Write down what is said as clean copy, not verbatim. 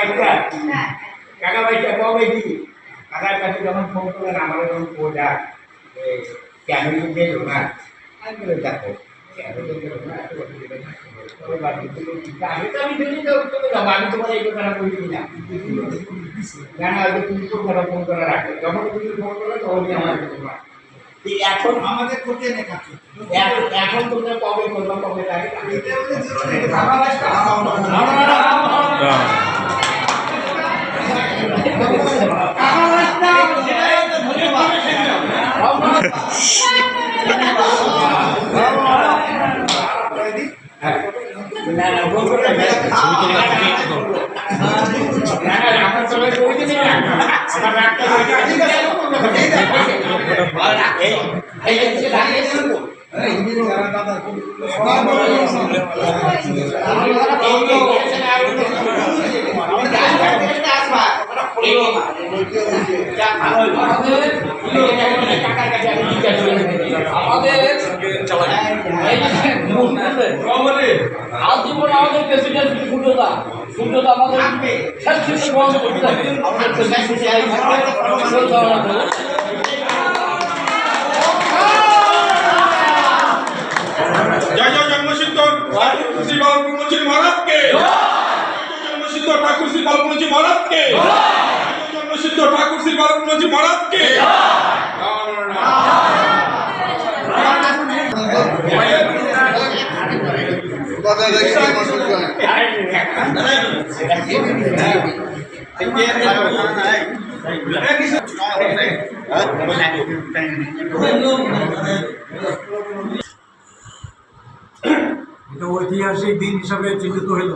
ভাইটা কাকা ভাইটা কবে কি কাকার কাছে যখন ফোন করলেন আমার যখন ওটা ক্যামেরা দিয়ে না আমি বলে দেখো আমি তোমার এই কথাটা বলি না কেন হয়তো তুমি তো কথা ফোন করা রাখবে যখন তুমি ফোন করলে তখনই আমার এখন আমাদের করতে এখন তোমরা কবে করবো কবে তারিখ আজীবন আমাদের প্রেসিডেন্ট সূর্যদা আমাদের জয় জয় জন্মসিদ্ধ ঠাকুর শ্রী বালপুরজি মহারাজকে, জন্মসিদ্ধ ঠাকুর শ্রী বালপুরজি মহারাজকে, জন্মসিদ্ধ ঠাকুর শ্রী বালপুরজি মহারাজকে। ঐতিহাসিক দিন হিসাবে চিহ্নিত হইল।